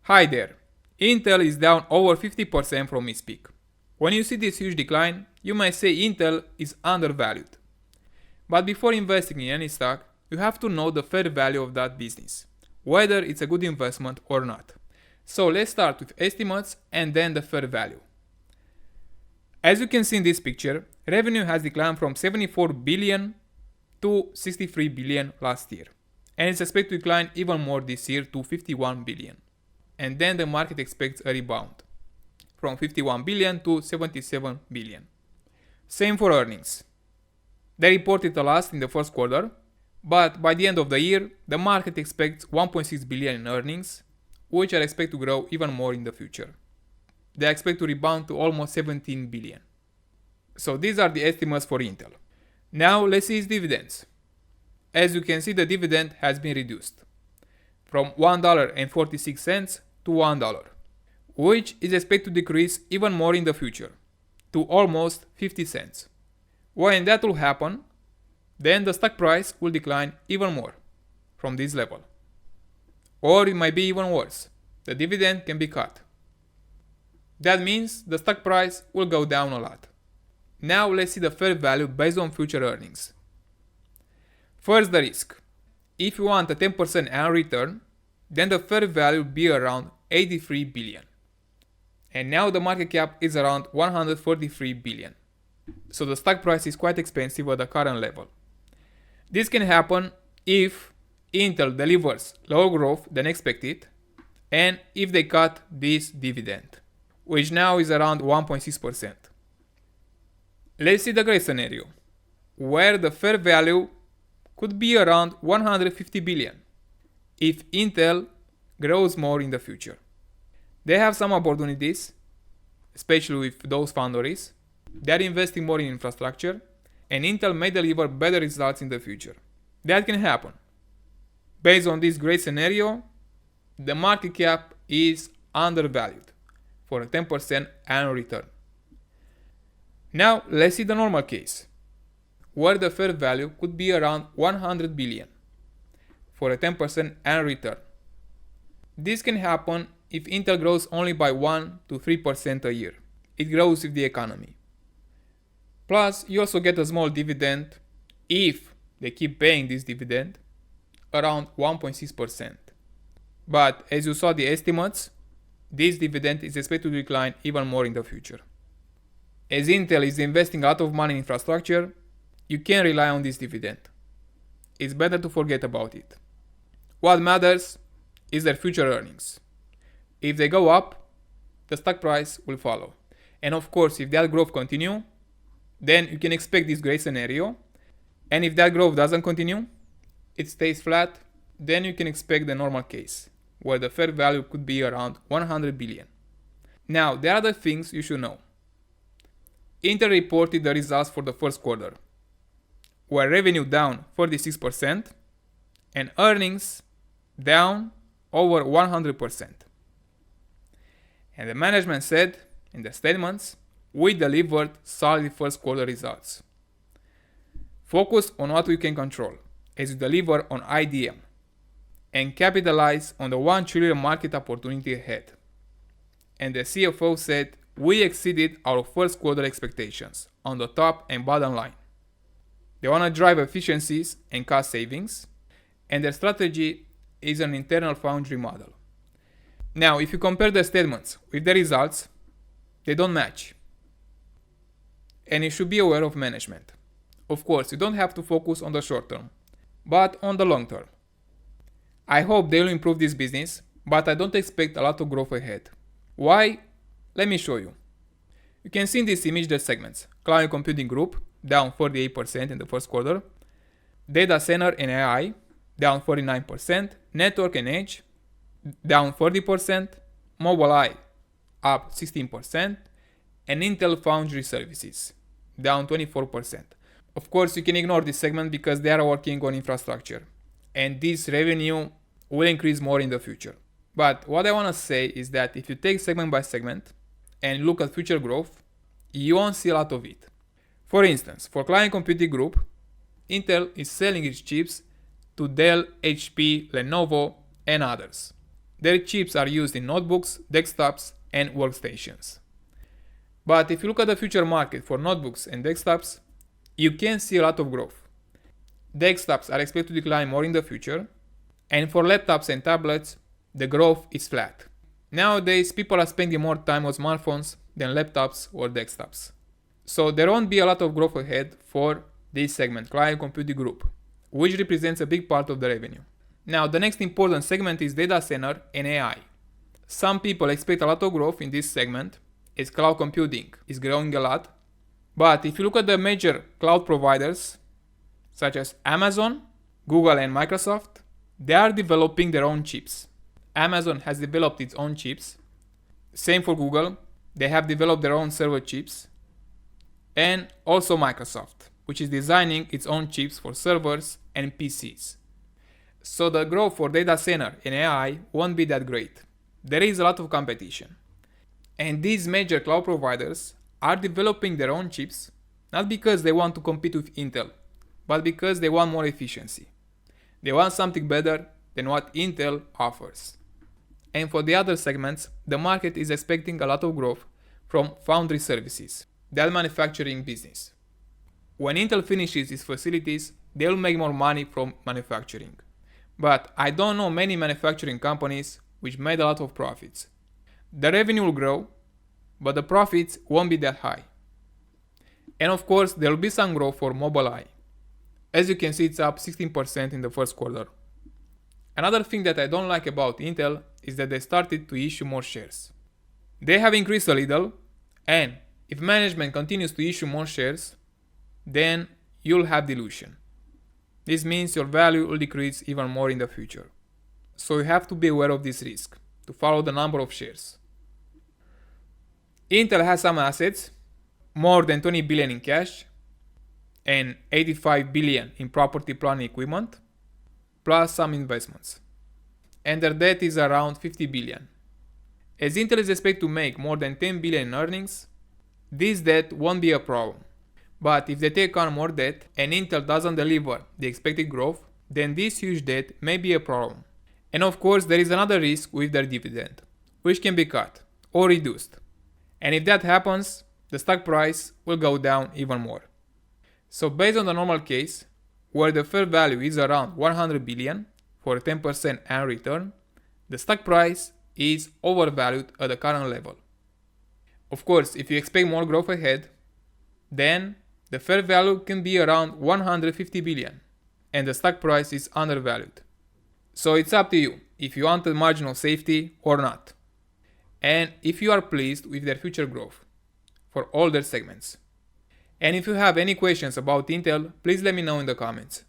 Hi there. Intel is down over 50% from its peak. When you see this huge decline, you may say Intel is undervalued. But before investing in any stock, you have to know the fair value of that business, whether it's a good investment or not. So let's start with estimates and then the fair value. As you can see in this picture, revenue has declined from 74 billion to 63 billion last year, and it's expected to decline even more this year to 51 billion. And then the market expects a rebound from 51 billion to 77 billion. Same for earnings. They reported a loss in the first quarter, but by the end of the year, the market expects 1.6 billion in earnings, which are expected to grow even more in the future. They expect to rebound to almost 17 billion. So these are the estimates for Intel. Now let's see its dividends. As you can see, the dividend has been reduced from $1.46 to $1, which is expected to decrease even more in the future to almost 50 cents. When that will happen, then the stock price will decline even more from this level. Or it might be even worse. The dividend can be cut. That means the stock price will go down a lot. Now let's see the fair value based on future earnings. First, the risk. If you want a 10% annual return, then the fair value will be around 83 billion. And now the market cap is around 143 billion. So the stock price is quite expensive at the current level. This can happen if Intel delivers lower growth than expected and if they cut this dividend, which now is around 1.6%. Let's see the gray scenario, where the fair value could be around 150 billion if Intel grows more in the future. They have some opportunities, especially with those foundries. They are investing more in infrastructure, and Intel may deliver better results in the future. That can happen. Based on this gray scenario, the market cap is undervalued for a 10% annual return. Now let's see the normal case, where the fair value could be around 100 billion for a 10% annual return. This can happen if Intel grows only by 1 to 3% a year. It grows with the economy. Plus, you also get a small dividend if they keep paying this dividend, around 1.6%. But as you saw the estimates, this dividend is expected to decline even more in the future. As Intel is investing a lot of money in infrastructure, you can't rely on this dividend. It's better to forget about it. What matters is their future earnings. If they go up, the stock price will follow. And of course, if that growth continue, then you can expect this gray scenario. And if that growth doesn't continue, it stays flat, then you can expect the normal case, where the fair value could be around 100 billion. Now, there are other things you should know. Intel reported the results for the first quarter, where revenue down 46% and earnings down over 100%. And the management said in the statements, we delivered solid first quarter results. Focus on what we can control as we deliver on IDM and capitalize on the 1 trillion market opportunity ahead. And the CFO said, we exceeded our first quarter expectations on the top and bottom line. They want to drive efficiencies and cost savings, and their strategy is an internal foundry model. Now, if you compare the statements with the results, they don't match. And you should be aware of management. Of course, you don't have to focus on the short term, but on the long term. I hope they will improve this business, but I don't expect a lot of growth ahead. Why? Let me show you. You can see in this image the segments. Client Computing Group, down 48% in the first quarter. Data Center and AI, down 49%. Network and Edge, down 40%. Mobileye, up 16%. And Intel Foundry Services, down 24%. Of course, you can ignore this segment because they are working on infrastructure. And this revenue will increase more in the future. But what I want to say is that if you take segment by segment and look at future growth, you won't see a lot of it. For instance, for Client Computing Group, Intel is selling its chips to Dell, HP, Lenovo, and others. Their chips are used in notebooks, desktops, and workstations. But if you look at the future market for notebooks and desktops, you can see a lot of growth. Desktops are expected to decline more in the future, and for laptops and tablets, the growth is flat. Nowadays, people are spending more time on smartphones than laptops or desktops. So there won't be a lot of growth ahead for this segment, client computing group, which represents a big part of the revenue. Now, the next important segment is data center and AI. Some people expect a lot of growth in this segment, as cloud computing is growing a lot. But if you look at the major cloud providers, such as Amazon, Google, and Microsoft, they are developing their own chips. Amazon has developed its own chips. Same for Google, they have developed their own server chips. And also Microsoft, which is designing its own chips for servers and PCs. So the growth for data center and AI won't be that great. There is a lot of competition. And these major cloud providers are developing their own chips, not because they want to compete with Intel, but because they want more efficiency. They want something better than what Intel offers. And for the other segments, the market is expecting a lot of growth from foundry services, that manufacturing business. When Intel finishes its facilities, they will make more money from manufacturing. But I don't know many manufacturing companies which made a lot of profits. The revenue will grow, but the profits won't be that high. And of course, there will be some growth for Mobileye. As you can see, it's up 16% in the first quarter. Another thing that I don't like about Intel is that they started to issue more shares. They have increased a little, and if management continues to issue more shares, then you'll have dilution. This means your value will decrease even more in the future. So you have to be aware of this risk, to follow the number of shares. Intel has some assets, more than 20 billion in cash, and 85 billion in property, plant, and equipment, plus some investments. And their debt is around 50 billion. As Intel is expected to make more than 10 billion in earnings, this debt won't be a problem. But if they take on more debt and Intel doesn't deliver the expected growth, then this huge debt may be a problem. And of course, there is another risk with their dividend, which can be cut or reduced. And if that happens, the stock price will go down even more. So based on the normal case, where the fair value is around 100 billion for a 10% annual return, the stock price is overvalued at the current level. Of course, if you expect more growth ahead, then the fair value can be around 150 billion and the stock price is undervalued. So it's up to you if you want a margin of safety or not, and if you are pleased with their future growth for all their segments. And if you have any questions about Intel, please let me know in the comments.